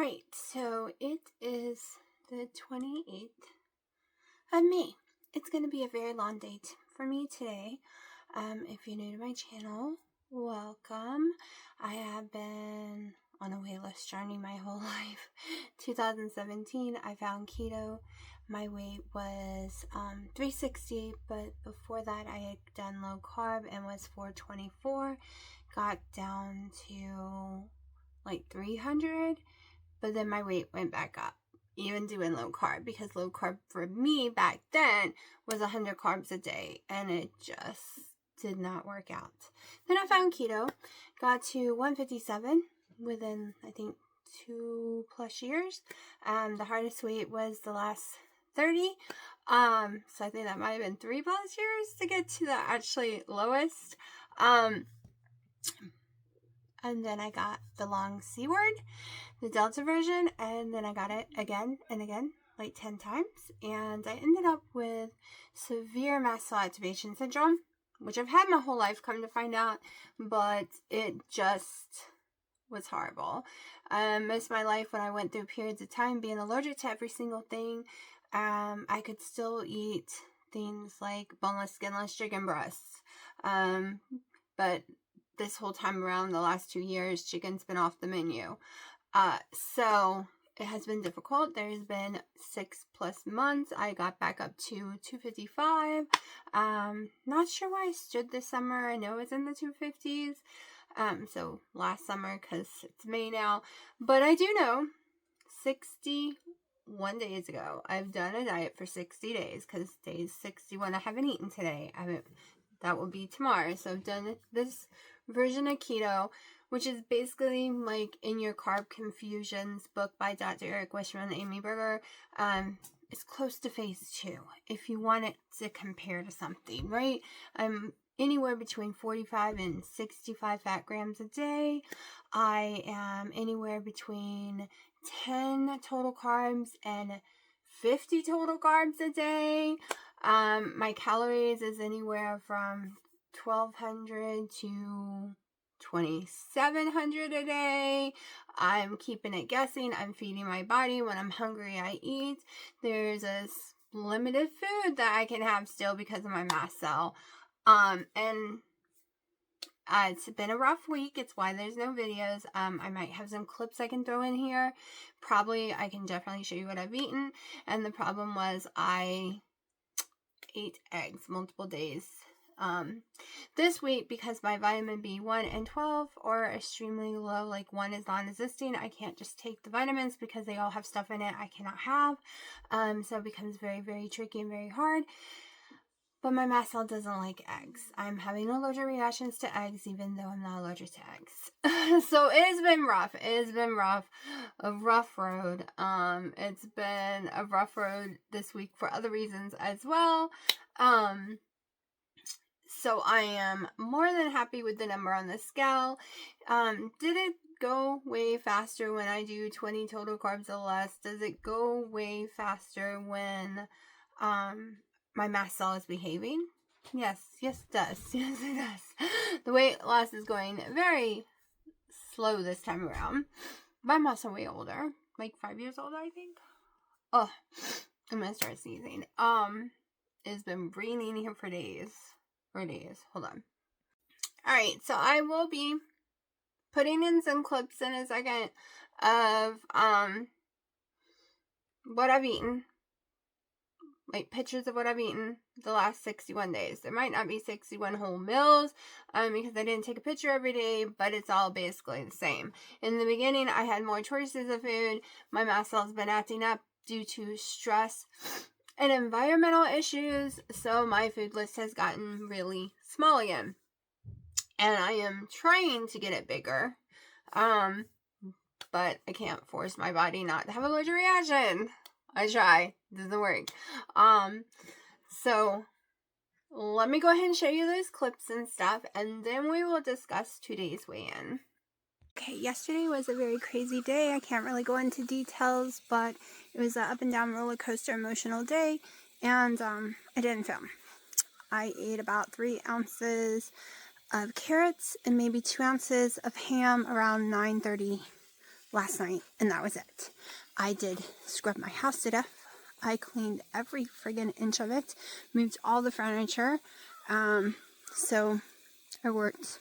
Alright, so it is the 28th of May. It's going to be a very long day for me today. If you're new to my channel, welcome. I have been on a weight loss journey my whole life. 2017, I found keto. My weight was 360, but before that I had done low carb and was 424. Got down to like 300, but then my weight went back up, even doing low carb, because low carb for me back then was 100 carbs a day, and it just did not work out. Then I found keto, got to 157 within, I think, 2+ years. The hardest weight was the last 30. So I think that might have been 3+ years to get to the actually lowest. And then I got the long C word, the Delta version, and then I got it again and again, like 10 times. And I ended up with severe mast cell activation syndrome, which I've had my whole life, come to find out, but it just was horrible. Most of my life, when I went through periods of time being allergic to every single thing, I could still eat things like boneless, skinless chicken breasts. But this whole time around, the last 2 years, chicken's been off the menu. So it has been difficult. There's been 6+ months. I got back up to 255. Not sure where I stood this summer. I know it's in the 250s. So last summer, because it's May now. But I do know 61 days ago, I've done a diet for 60 days, because days 61, I haven't eaten today. That will be tomorrow. So I've done this version of keto, which is basically like In Your Carb Confusions book by Dr. Eric Wishman and Amy Berger. It's close to phase 2 if you want it to compare to something, right? I'm anywhere between 45 and 65 fat grams a day. I am anywhere between 10 total carbs and 50 total carbs a day. My calories is anywhere from 1,200 to 2,700 a day. I'm keeping it guessing. I'm feeding my body. When I'm hungry, I eat. There's a limited food that I can have still because of my mast cell. It's been a rough week. It's why there's no videos. I might have some clips I can throw in here. Probably I can definitely show you what I've eaten. And the problem was I ate eggs multiple days this week, because my vitamin B1 and 12 are extremely low. Like 1 is non-existing. I can't just take the vitamins because they all have stuff in it I cannot have. So it becomes very, very tricky and very hard. But my mast cell doesn't like eggs. I'm having allergic reactions to eggs, even though I'm not allergic to eggs. So it's been rough. It's been rough. A rough road. It's been a rough road this week for other reasons as well. So I am more than happy with the number on the scale. Did it go way faster when I do 20 total carbs or less? Does it go way faster when my mast cell is behaving? Yes, it does. Yes, it does. The weight loss is going very slow this time around. But I'm also way older. Like 5 years older, I think. Oh, I'm gonna start sneezing. It's been raining here for days. Hold on. Alright, so I will be putting in some clips in a second of what I've eaten. Like pictures of what I've eaten the last 61 days. There might not be 61 whole meals because I didn't take a picture every day, but it's all basically the same. In the beginning, I had more choices of food. My mast cell's been acting up due to stress and environmental issues, so my food list has gotten really small again. And I am trying to get it bigger, but I can't force my body not to have an allergic reaction. I try. It doesn't work. So let me go ahead and show you those clips and stuff, and then we will discuss today's weigh-in. Okay, yesterday was a very crazy day. I can't really go into details, but it was an up and down roller coaster emotional day, and I didn't film. I ate about 3 ounces of carrots and maybe 2 ounces of ham around 9:30 last night, and that was it. I did scrub my house to death. I cleaned every friggin' inch of it, moved all the furniture, so I worked.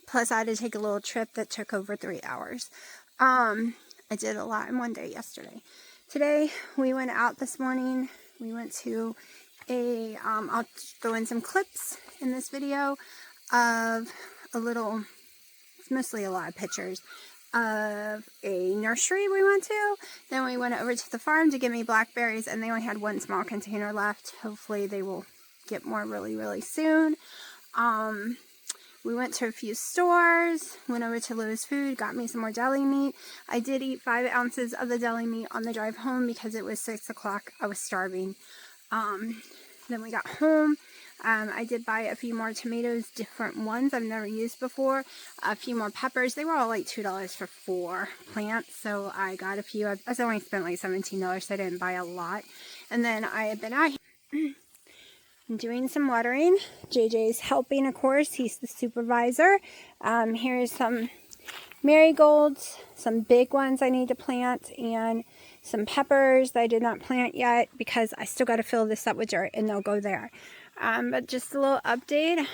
Plus, I had to take a little trip that took over 3 hours. I did a lot in one day yesterday. Today, we went out this morning. We went to I'll throw in some clips in this video of it's mostly a lot of pictures of a nursery we went to. Then we went over to the farm to get me blackberries, and they only had one small container left. Hopefully they will get more really, really soon. We went to a few stores, went over to Lowe's Food, got me some more deli meat. I did eat 5 ounces of the deli meat on the drive home because it was 6 o'clock. I was starving. Then we got home. I did buy a few more tomatoes, different ones I've never used before. A few more peppers. They were all like $2 for 4 plants, so I got a few. I only spent like $17, so I didn't buy a lot. And then I have been out here doing some watering. JJ's helping, of course. He's the supervisor. Here's some marigolds, some big ones I need to plant, and some peppers that I did not plant yet because I still got to fill this up with dirt and they'll go there. But just a little update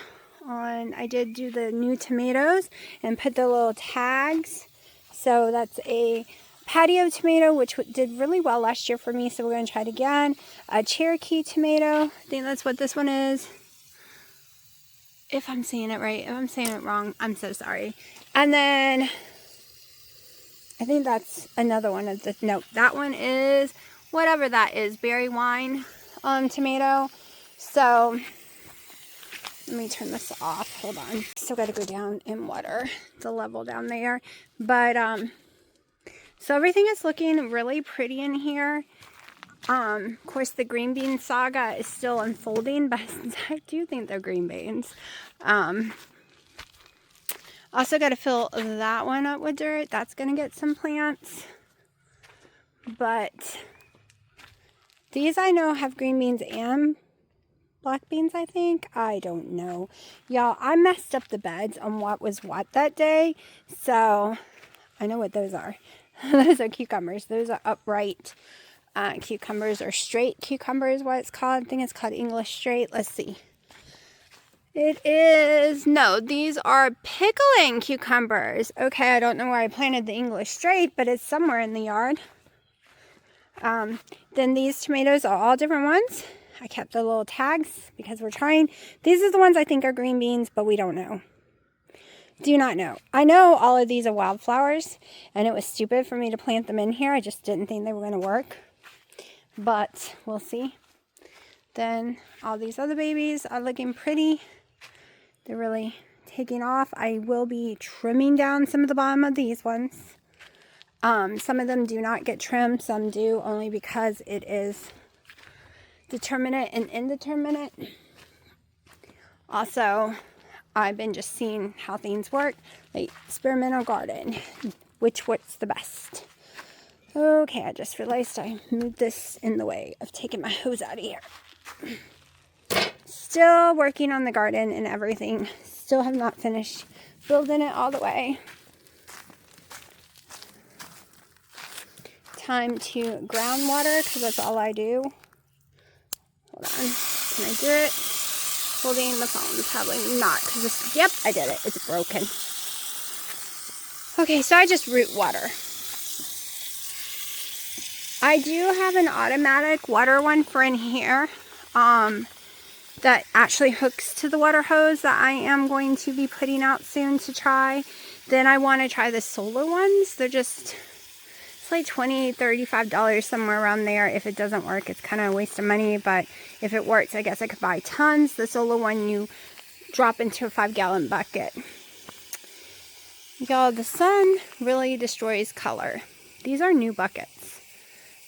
on, I did do the new tomatoes and put the little tags. So that's a patio tomato, which did really well last year for me, so we're going to try it again. A Cherokee tomato, I think that's what this one is. If I'm saying it right, if I'm saying it wrong, I'm so sorry. And then I think that's another one of the, no, that one is whatever that is, berry wine tomato. So let me turn this off. Hold on. Still got to go down and water the level down there. But so everything is looking really pretty in here. Of course, the green bean saga is still unfolding, but I do think they're green beans. Also got to fill that one up with dirt. That's going to get some plants. But these I know have green beans and black beans, I think. I don't know. Y'all, I messed up the beds on what was what that day. So I know what those are. Those are cucumbers. Those are upright cucumbers, or straight cucumbers, what it's called. I think it's called English straight. Let's see. It is, no, these are pickling cucumbers. Okay, I don't know where I planted the English straight, but it's somewhere in the yard. Then these tomatoes are all different ones. I kept the little tags because we're trying. These are the ones I think are green beans, but we don't know. Do not know. I know all of these are wildflowers, and it was stupid for me to plant them in here. I just didn't think they were going to work. But we'll see. Then all these other babies are looking pretty. They're really taking off. I will be trimming down some of the bottom of these ones. Some of them do not get trimmed. Some do, only because it is determinate and indeterminate. Also, I've been just seeing how things work. Like experimental garden. Which works the best. Okay, I just realized I moved this in the way of taking my hose out of here. Still working on the garden and everything. Still have not finished building it all the way. Time to ground water because that's all I do. Hold on. Can I do it? Holding the phone. Probably not because it's, yep, I did it. It's broken. Okay, so I just root water. I do have an automatic water one for in here. That actually hooks to the water hose that I am going to be putting out soon to try. Then I want to try the solar ones. They're just, it's like $20, $35, somewhere around there. If it doesn't work, it's kind of a waste of money. But if it works, I guess I could buy tons. The solar one you drop into a 5-gallon bucket. Y'all, the sun really destroys color. These are new buckets.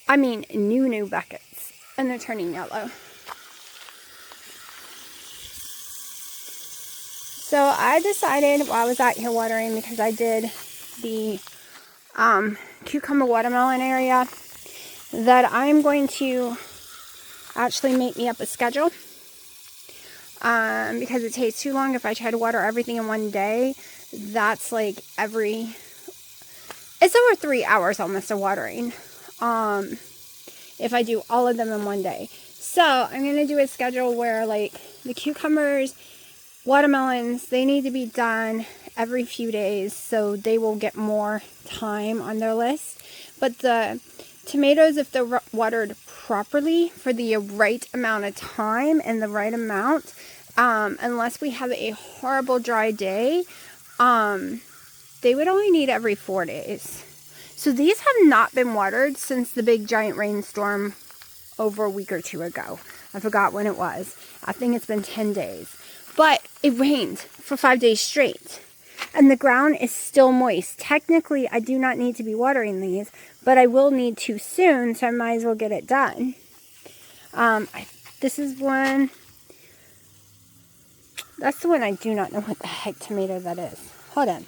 I mean, new buckets. And they're turning yellow. So I decided while I was out here watering, because I did the cucumber watermelon area, that I'm going to actually make me up a schedule. Because it takes too long if I try to water everything in one day. That's like every it's over 3 hours almost of watering. If I do all of them in one day. So I'm going to do a schedule where like the cucumbers, watermelons, they need to be done every few days so they will get more time on their list. But the tomatoes, if they're watered properly for the right amount of time and the right amount, unless we have a horrible dry day, they would only need every 4 days. So these have not been watered since the big giant rainstorm over a week or two ago. I forgot when it was. I think it's been 10 days. But it rained for 5 days straight. And the ground is still moist. Technically, I do not need to be watering these, but I will need to soon, so I might as well get it done. This is one. That's the one I do not know what the heck tomato that is. Hold on.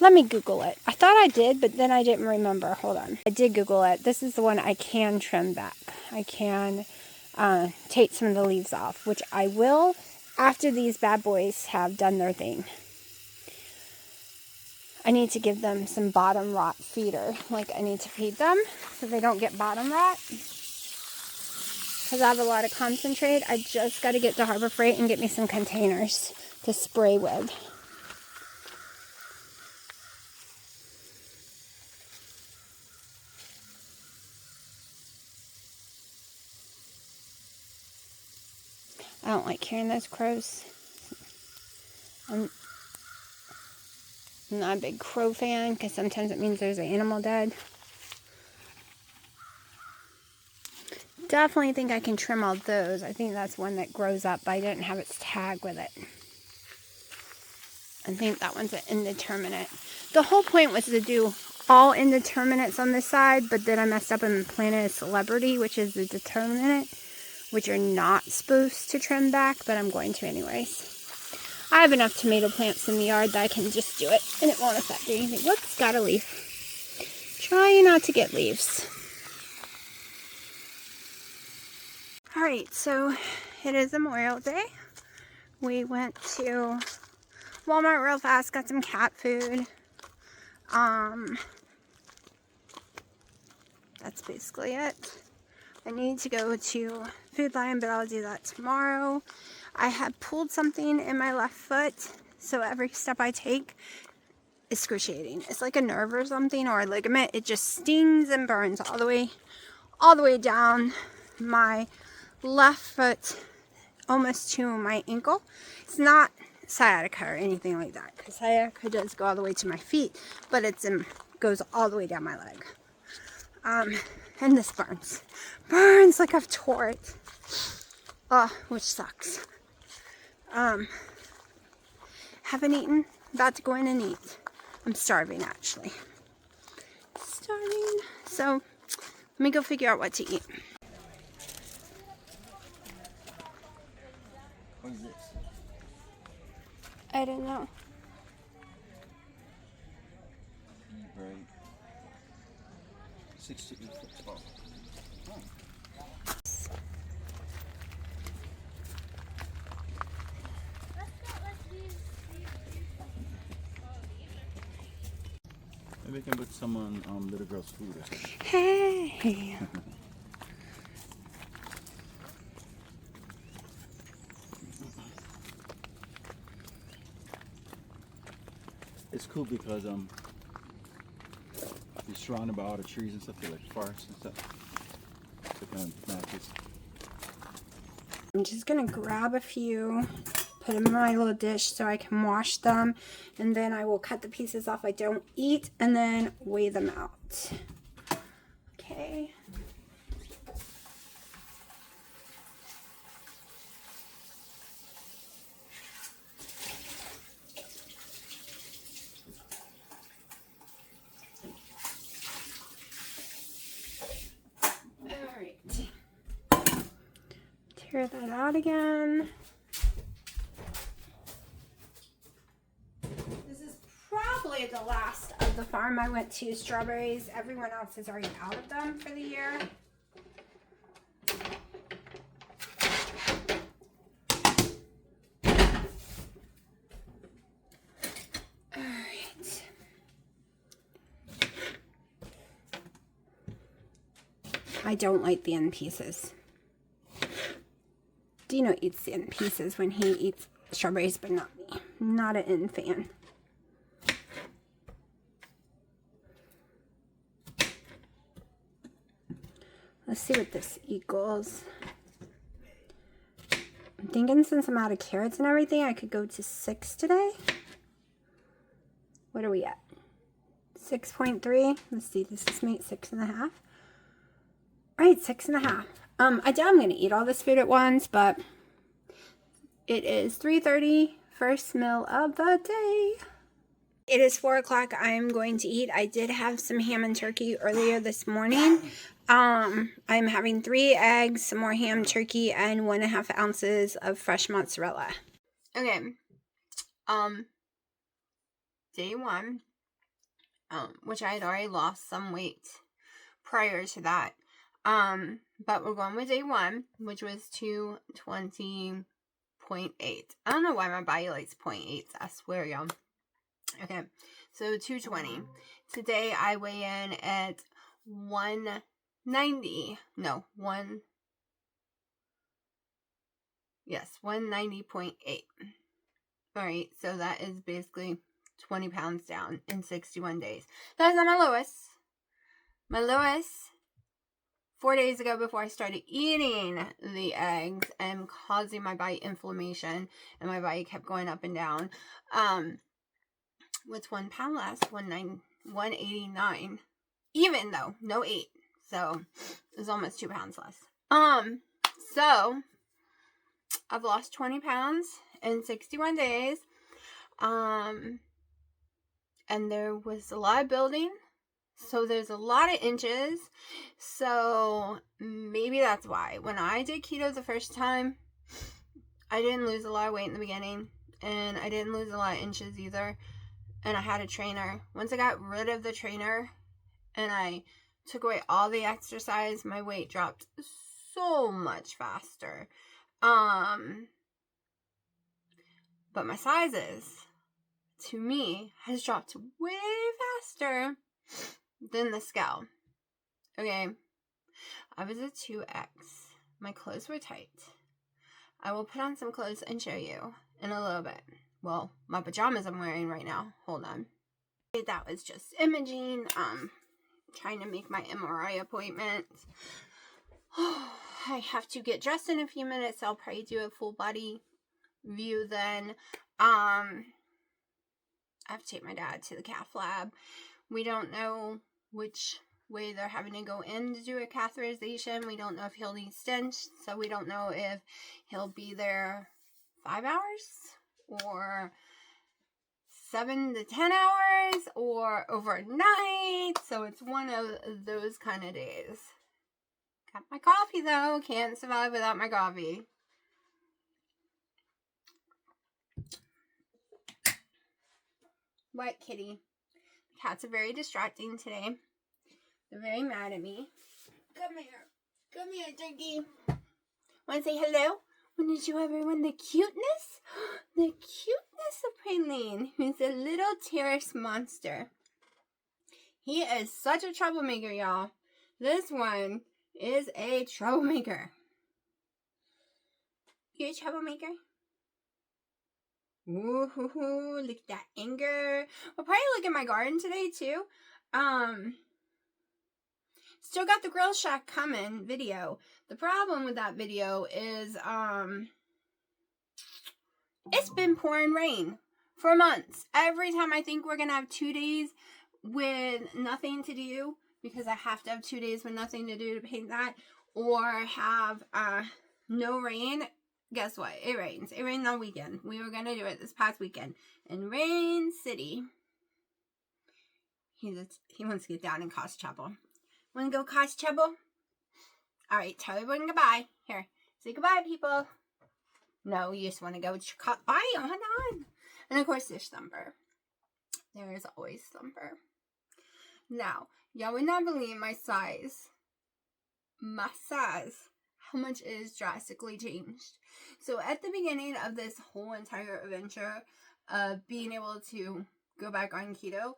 Let me Google it. I thought I did, but then I didn't remember. Hold on. I did Google it. This is the one I can trim back. I can take some of the leaves off, which I will after these bad boys have done their thing. I need to give them some bottom rot feeder. Like, I need to feed them so they don't get bottom rot. Because I have a lot of concentrate. I just got to get to Harbor Freight and get me some containers to spray with. I don't like hearing those crows. I'm not a big crow fan because sometimes it means there's an animal dead. Definitely think I can trim all those. I think that's one that grows up, but I didn't have its tag with it. I think that one's an indeterminate. The whole point was to do all indeterminates on this side, but then I messed up and planted a celebrity, which is the determinate, which you're not supposed to trim back, but I'm going to anyways. I have enough tomato plants in the yard that I can just do it, and it won't affect anything. Whoops, got a leaf. Try not to get leaves. Alright, so it is Memorial Day. We went to Walmart real fast, got some cat food. That's basically it. I need to go to Food Lion, but I'll do that tomorrow. I have pulled something in my left foot, so every step I take is excruciating. It's like a nerve or something, or a ligament. It just stings and burns all the way down my left foot, almost to my ankle. It's not sciatica or anything like that, because sciatica does go all the way to my feet, but it goes all the way down my leg. And this burns like I've tore it, which sucks. Haven't eaten, about to go in and eat. I'm starving, actually. Starving. So let me go figure out what to eat. What is this? I don't know. Right. 6 to 8 foot tall. Oh. Maybe we can put some on little girl's food or something. Hey. It's cool because you're surrounded by all the trees and stuff, like forests and stuff. So kind of matches. I'm just gonna grab a few, put them in my little dish so I can wash them, and then I will cut the pieces off I don't eat and then weigh them out. Okay. Tear that out again. This is probably the last of the farm I went to. Strawberries. Everyone else is already out of them for the year. Alright. I don't like the end pieces. Dino eats the end pieces when he eats strawberries, but not me. Not an end fan. Let's see what this equals. I'm thinking since I'm out of carrots and everything, I could go to 6 today. What are we at? 6.3. Let's see, this is made 6.5. All right, 6.5. I doubt I'm going to eat all this food at once, but it is 3:30, first meal of the day. It is 4 o'clock. I'm going to eat. I did have some ham and turkey earlier this morning. I'm having 3 eggs, some more ham, turkey, and 1.5 ounces of fresh mozzarella. Okay. Day 1, which I had already lost some weight prior to that. But we're going with day 1, which was 220.8. I don't know why my body likes 0.8. I swear, y'all. Okay, so 220. Today I weigh in at 190. No, 190.8. Alright, so that is basically 20 pounds down in 61 days. That's not my lowest. My lowest 4 days ago, before I started eating the eggs and causing my body inflammation, and my body kept going up and down, with 1 pound less, 189, even though no 8, so it was almost 2 pounds less. So I've lost 20 pounds in 61 days, and there was a lot of building. So there's a lot of inches. So maybe that's why. When I did keto the first time, I didn't lose a lot of weight in the beginning. And I didn't lose a lot of inches either. And I had a trainer. Once I got rid of the trainer and I took away all the exercise, my weight dropped so much faster. But my sizes, to me, has dropped way faster than the scale. Okay, I was a 2X. My clothes were tight. I will put on some clothes and show you in a little bit. Well, my pajamas I'm wearing right now. Hold on. That was just imaging. Trying to make my MRI appointment. I have to get dressed in a few minutes. I'll probably do a full body view then. I have to take my dad to the cath lab. We don't know which way they're having to go in to do a catheterization. We don't know if he'll need stents, so we don't know if he'll be there 5 hours or 7 to 10 hours or overnight. So it's one of those kind of days. Got my coffee though. Can't survive without my coffee. What, kitty? The cats are very distracting today. They're very mad at me. Come here. Come here, turkey. Want to say hello? Want to show everyone the cuteness? The cuteness of Praline, who's a little terrace monster. He is such a troublemaker, y'all. This one is a troublemaker. You a troublemaker? Ooh, look at that anger. I'll probably look at my garden today, too. Still got the Grill Shack coming video. The problem with that video is, it's been pouring rain for months. Every time I think we're going to have 2 days with nothing to do, because I have to have 2 days with nothing to do to paint that, or have no rain, guess what? It rains. It rained all weekend. We were going to do it this past weekend in Rain City. He wants to get down in Cost Chapel. Want to go Cost Chapel? Alright, tell everyone goodbye. Here, say goodbye, people. No, you just want to go bye, hold on. And of course, there's Thumper. There is always Thumper. Now, y'all would not believe my size. My size. How much it is drastically changed. So at the beginning of this whole entire adventure of being able to go back on keto,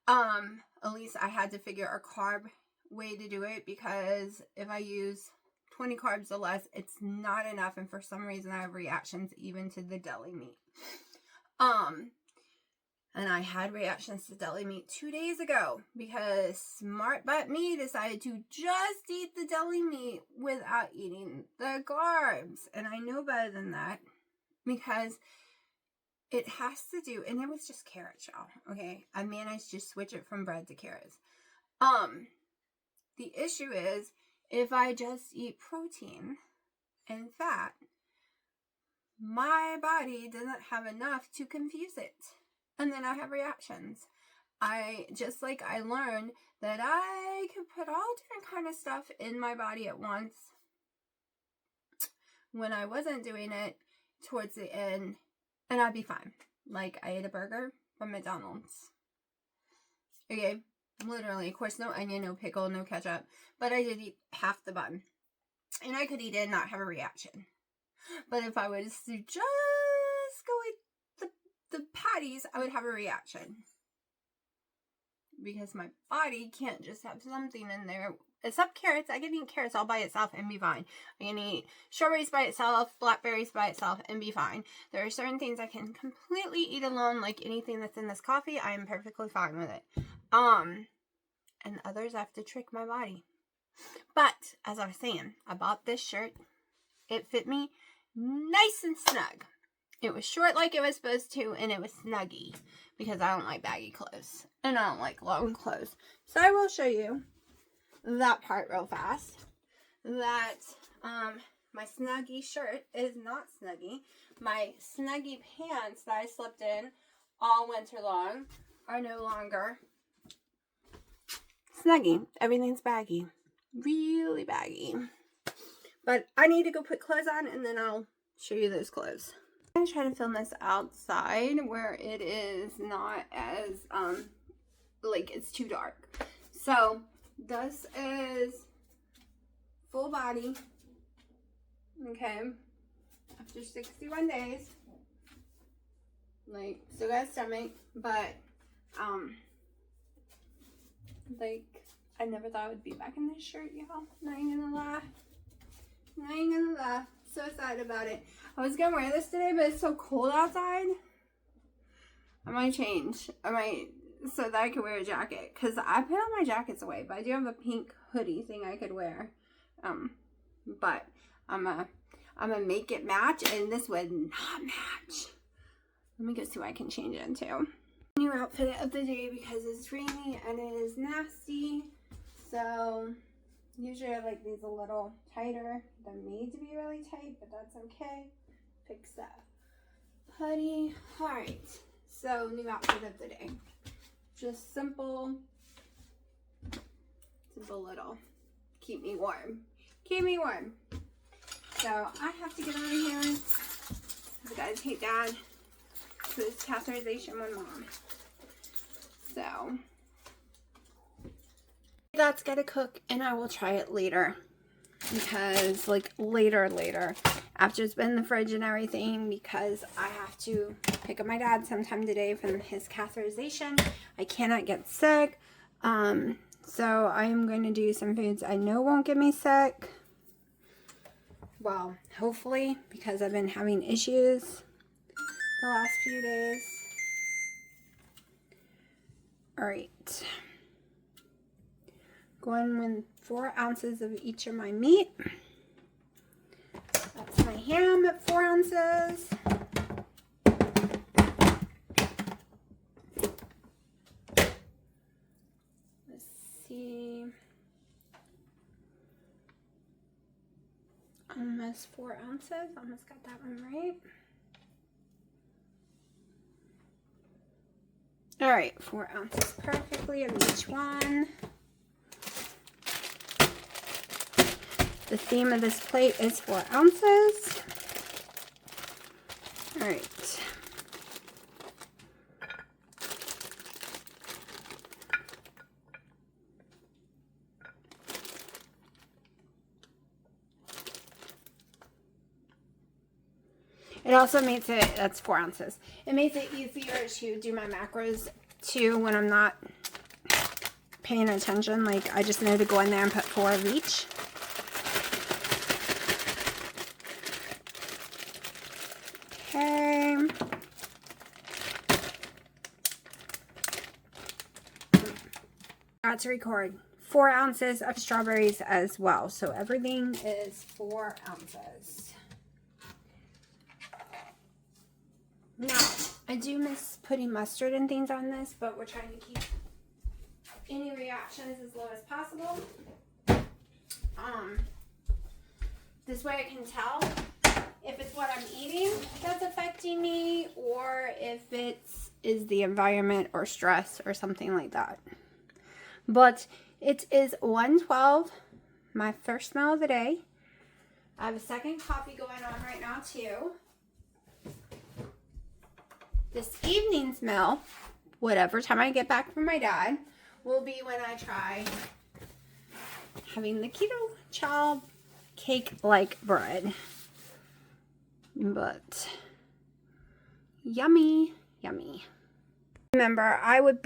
at least I had to figure a carb way to do it, because if I use 20 carbs or less, it's not enough, and for some reason I have reactions even to the deli meat. And I had reactions to deli meat 2 days ago because smart butt me decided to just eat the deli meat without eating the carbs. And I know better than that, because it has to do, and it was just carrots, y'all, okay? I managed to switch it from bread to carrots. The issue is, if I just eat protein and fat, my body doesn't have enough to confuse it. And then I have reactions. I learned that I could put all different kind of stuff in my body at once when I wasn't doing it towards the end, and I'd be fine. Like, I ate a burger from McDonald's. Okay, literally, of course, no onion, no pickle, no ketchup, but I did eat half the bun. And I could eat it and not have a reaction. But if I was to just go eat the patties, I would have a reaction. Because my body can't just have something in there. Except carrots. I can eat carrots all by itself and be fine. I can eat strawberries by itself, blackberries by itself, and be fine. There are certain things I can completely eat alone, like anything that's in this coffee. I am perfectly fine with it. And others I have to trick my body. But, as I was saying, I bought this shirt. It fit me nice and snug. It was short like it was supposed to, and it was snuggy, because I don't like baggy clothes, and I don't like long clothes. So I will show you that part real fast. That my snuggy shirt is not snuggy. My snuggy pants that I slept in all winter long are no longer snuggy. Everything's baggy. Really baggy. But I need to go put clothes on, and then I'll show you those clothes. I'm going to try to film this outside where it is not as, like, it's too dark. So, this is full body, okay, after 61 days, like, still got a stomach, but, like, I never thought I would be back in this shirt, y'all, not even gonna lie, so excited about it. I was gonna wear this today, but it's so cold outside. I might change. So that I could wear a jacket. Because I put all my jackets away. But I do have a pink hoodie thing I could wear. But I'm gonna make it match. And this would not match. Let me go see what I can change it into. New outfit of the day, because it's rainy and it is nasty. So usually I like these a little tighter. They're made to be really tight, but that's okay. Fix that hoodie. Alright, so new outfit of the day. Just simple little keep me warm. So I have to get out of here. You guys hate Dad. So it's catheterization with Mom. So that's gotta cook, and I will try it later. Because, like, later, after it's been in the fridge and everything, because I have to pick up my dad sometime today from his catheterization. I cannot get sick. So I'm going to do some foods I know won't get me sick. Well, hopefully, because I've been having issues the last few days. Alright. Going with 4 ounces of each of my meat. That's my ham at 4 ounces. Let's see. Almost 4 ounces. Almost got that one right. Alright, 4 ounces perfectly of each one. The theme of this plate is 4 ounces. All right. It also makes it, that's 4 ounces. It makes it easier to do my macros too when I'm not paying attention. Like, I just need to go in there and put 4 of each. Okay. Got to record 4 ounces of strawberries as well. So everything is 4 ounces. Now, I do miss putting mustard and things on this, but we're trying to keep any reactions as low as possible. This way I can tell if it's what I'm eating that's affecting me, or if is the environment or stress or something like that. But it is 1:12, my first meal of the day. I have a second coffee going on right now too. This evening's meal, whatever time I get back from my dad, will be when I try having the keto chow cake like bread. But yummy, yummy. Remember, I would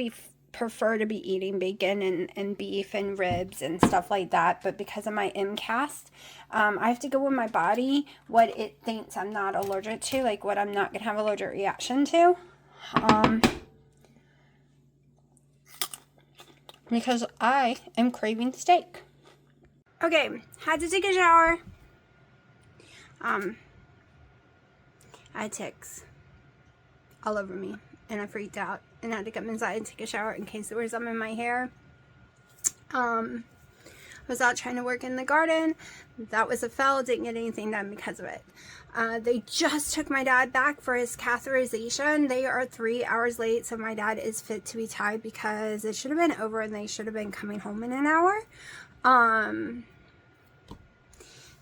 prefer to be eating bacon and beef and ribs and stuff like that, but because of my MCAS, I have to go with my body what it thinks I'm not allergic to, like what I'm not gonna have allergic reaction to, because I am craving steak. Okay, had to take a shower. I had ticks all over me, and I freaked out and had to come inside and take a shower in case there was some in my hair. I was out trying to work in the garden. That was a fail. Didn't get anything done because of it. They just took my dad back for his catheterization. They are 3 hours late, so my dad is fit to be tied because it should have been over and they should have been coming home in an hour.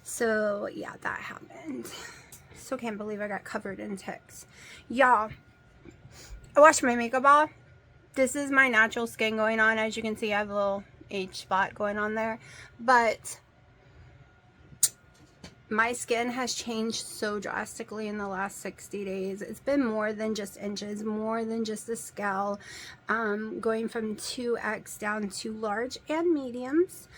So yeah, that happened. Still can't believe I got covered in ticks. Y'all, I washed my makeup off. This is my natural skin going on. As you can see, I have a little age spot going on there. But my skin has changed so drastically in the last 60 days. It's been more than just inches, more than just the scale. Going from 2X down to large and mediums.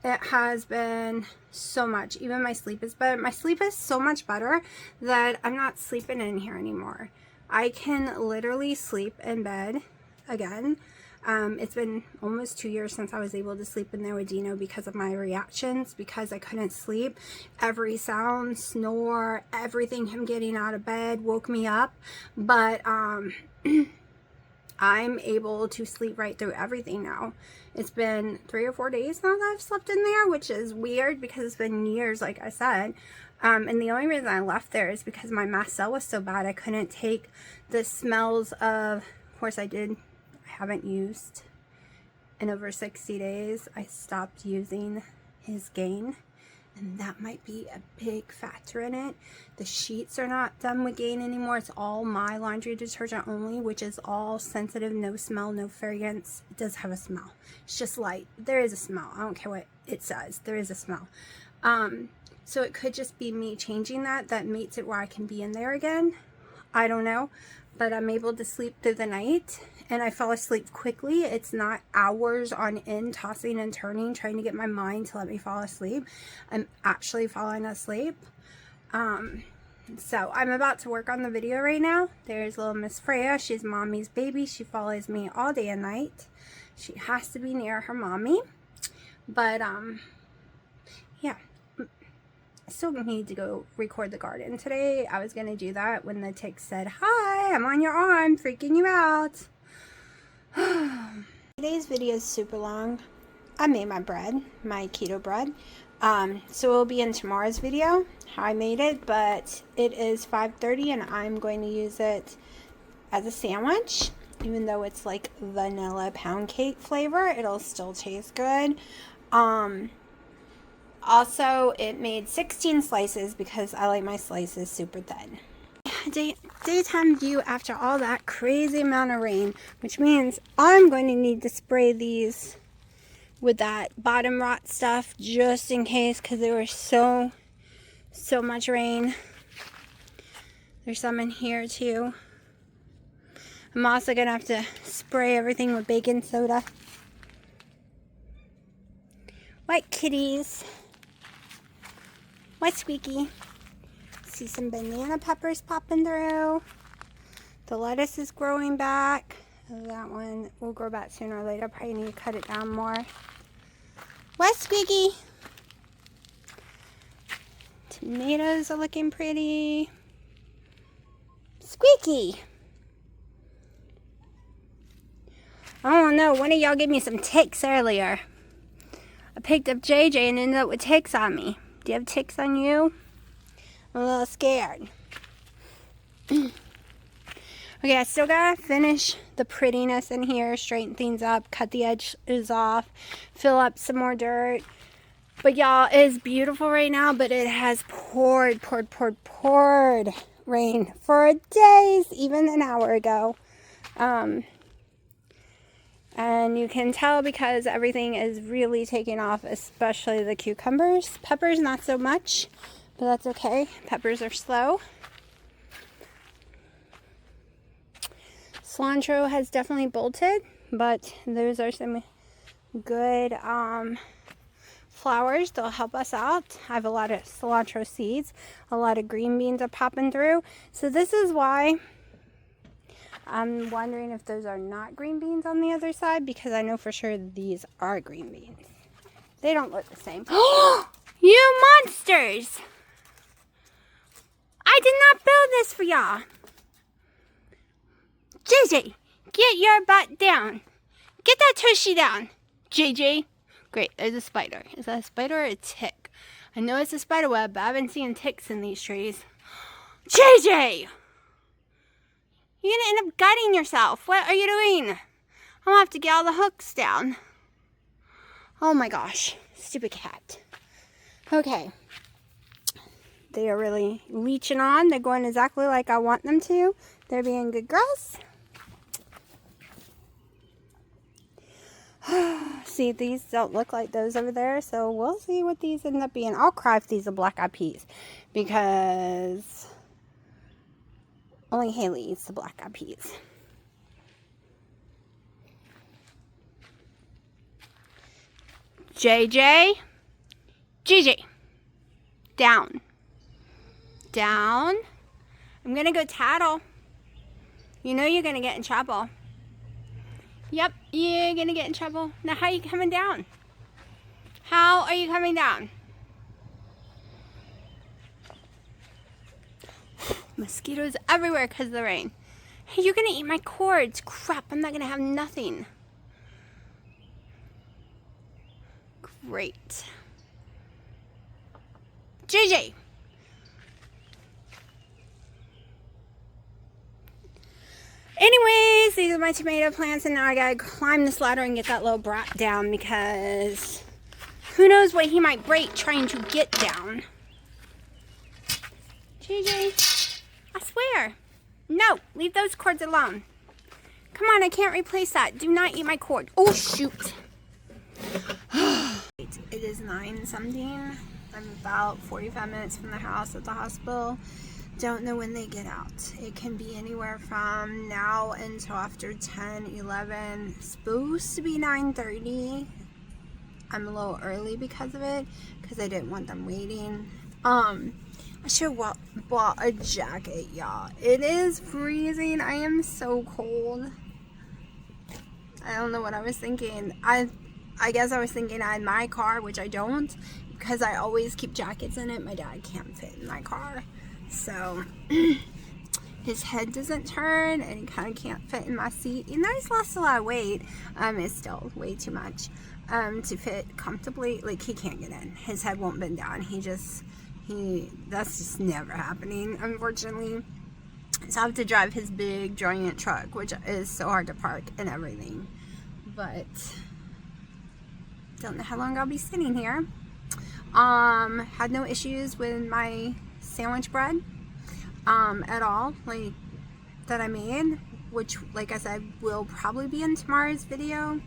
It has been so much. Even my sleep is better. My sleep is so much better that I'm not sleeping in here anymore. I can literally sleep in bed again. It's been almost 2 years since I was able to sleep in there with Dino because of my reactions, because I couldn't sleep. Every sound, snore, everything, him getting out of bed woke me up. But I'm able to sleep right through everything now. It's been 3 or 4 days now that I've slept in there, which is weird because it's been years, like I said. And the only reason I left there is because my mast cell was so bad. I couldn't take the smells of course I haven't used in over 60 days. I stopped using his Gain, and that might be a big factor in it. The sheets are not done with Gain anymore. It's all my laundry detergent only, which is all sensitive, no smell, no fragrance. It does have a smell. It's just light. There is a smell. I don't care what it says. There is a smell. So it could just be me changing that makes it where I can be in there again. I don't know. But I'm able to sleep through the night, and I fall asleep quickly. It's not hours on end tossing and turning trying to get my mind to let me fall asleep. I'm actually falling asleep. So I'm about to work on the video right now. There's little Miss Freya. She's mommy's baby. She follows me all day and night. She has to be near her mommy. But yeah, I still need to go record the garden today. I was gonna do that when the tick said, "Hi, I'm on your arm, freaking you out." Today's video is super long. I made my bread, my keto bread. So it will be in tomorrow's video how I made it, but it is 5:30 and I'm going to use it as a sandwich. Even though it's like vanilla pound cake flavor, it'll still taste good. Also, it made 16 slices because I like my slices super thin. Daytime view after all that crazy amount of rain, which means I'm going to need to spray these with that bottom rot stuff just in case, because there was so much rain. There's some in here too. I'm also going to have to spray everything with baking soda. What kitties? What Squeaky? See some banana peppers popping through. The lettuce is growing back. That one will grow back sooner or later. Probably need to cut it down more. What Squeaky? Tomatoes are looking pretty. Squeaky! I don't know, one of y'all gave me some ticks earlier. I picked up JJ and ended up with ticks on me. Do you have ticks on you? I'm a little scared. Okay, I still gotta finish the prettiness in here, straighten things up, cut the edges off, fill up some more dirt. But y'all, it is beautiful right now, but it has poured rain for days, even an hour ago. And you can tell because everything is really taking off, especially the cucumbers. Peppers, not so much, but that's okay. Peppers are slow. Cilantro has definitely bolted, but those are some good flowers. They'll help us out. I have a lot of cilantro seeds. A lot of green beans are popping through. So this is why I'm wondering if those are not green beans on the other side, because I know for sure these are green beans. They don't look the same. You monsters! I did not build this for y'all. JJ, get your butt down. Get that tushy down. JJ. Great, there's a spider. Is that a spider or a tick? I know it's a spider web, but I've been seeing ticks in these trees. JJ! You're going to end up gutting yourself. What are you doing? I'm going to have to get all the hooks down. Oh my gosh. Stupid cat. Okay. They are really leeching on. They're going exactly like I want them to. They're being good girls. See, these don't look like those over there, so we'll see what these end up being. I'll cry if these are black-eyed peas, because only Haley eats the black-eyed peas. JJ, GG, down, down. I'm gonna go tattle. You know you're gonna get in trouble. Yep, you're gonna get in trouble. Now, how are you coming down? How are you coming down? Mosquitoes everywhere because of the rain. Hey, you're gonna eat my cords. Crap, I'm not gonna have nothing. Great. JJ! Anyways, these are my tomato plants, and now I gotta climb this ladder and get that little brat down, because who knows what he might break trying to get down. JJ, I swear. No, leave those cords alone. Come on, I can't replace that. Do not eat my cord. Oh, shoot. It is 9-something. I'm about 45 minutes from the house at the hospital. Don't know when they get out. It can be anywhere from now until after 10, 11. It's supposed to be 9:30. I'm a little early because of it, because I didn't want them waiting. I should have bought a jacket, y'all. It is freezing. I am so cold. I don't know what I was thinking. I guess I was thinking I had my car, which I don't, because I always keep jackets in it. My dad can't fit in my car. So, his head doesn't turn, and he kind of can't fit in my seat. Even though he's lost a lot of weight, it's still way too much to fit comfortably. Like, he can't get in. His head won't bend down. That's just never happening, unfortunately. So I have to drive his big, giant truck, which is so hard to park and everything. But, don't know how long I'll be sitting here. Had no issues with my sandwich bread at all, like, that I made, which, like I said, will probably be in tomorrow's video,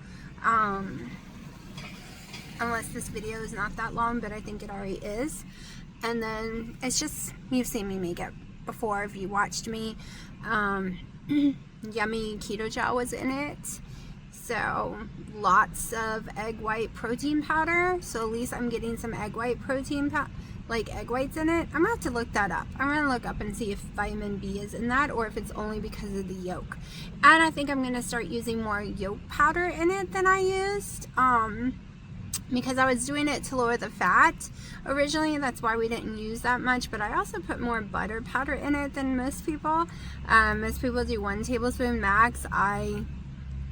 unless this video is not that long, but I think it already is. And then it's just, you've seen me make it before if you watched me. yummy keto gel was in it. So lots of egg white protein powder. So at least I'm getting some egg white protein like egg whites in it. I'm gonna have to look that up. I'm gonna look up and see if vitamin B is in that or if it's only because of the yolk. And I think I'm gonna start using more yolk powder in it than I used. Because I was doing it to lower the fat originally, and that's why we didn't use that much. But I also put more butter powder in it than most people. Most people do 1 tablespoon max. I'm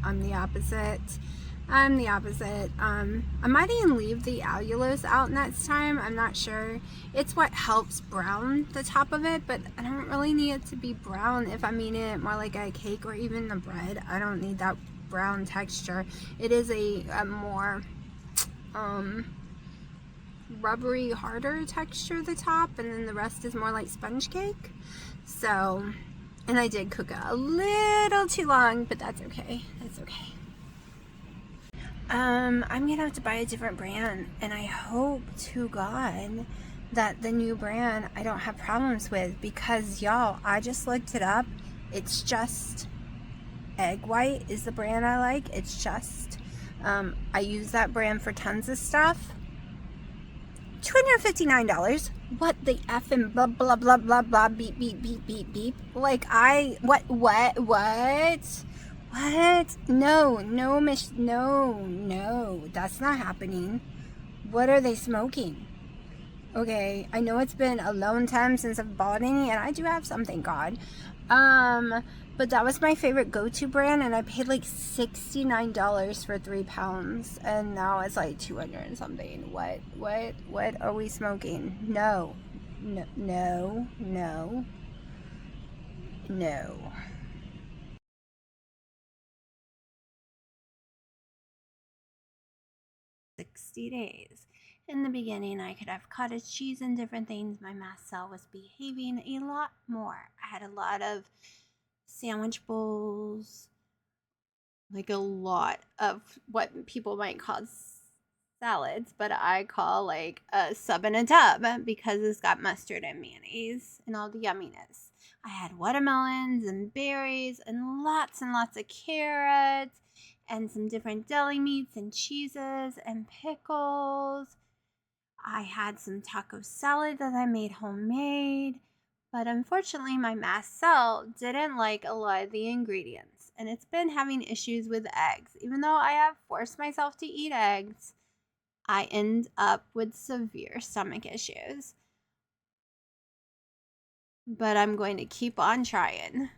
the opposite. I'm the opposite. I might even leave the allulose out next time. I'm not sure. It's what helps brown the top of it, but I don't really need it to be brown if I'm eating it more like a cake or even the bread. I don't need that brown texture. It is a more rubbery, harder texture, the top, and then the rest is more like sponge cake. So, and I did cook it a little too long, but that's okay. That's okay. I'm gonna have to buy a different brand, and I hope to God that the new brand I don't have problems with, because y'all, I just looked it up. It's just Egg White is the brand I like. It's just I use that brand for tons of stuff. $259. What the F and blah blah blah blah blah beep beep beep beep beep. Like what? No, that's not happening. What are they smoking? Okay, I know it's been a long time since I've bought any, and I do have some, thank God. But that was my favorite go-to brand, and I paid like $69 for 3 pounds, and now it's like 200 and something. What are we smoking? No. 60 days. In the beginning, I could have cottage cheese and different things. My mast cell was behaving a lot more. I had a lot of sandwich bowls, like a lot of what people might call salads, but I call like a sub in a tub because it's got mustard and mayonnaise and all the yumminess. I had watermelons and berries and lots of carrots and some different deli meats and cheeses and pickles. I had some taco salad that I made homemade, but unfortunately my mast cell didn't like a lot of the ingredients, and it's been having issues with eggs. Even though I have forced myself to eat eggs, I end up with severe stomach issues. But I'm going to keep on trying.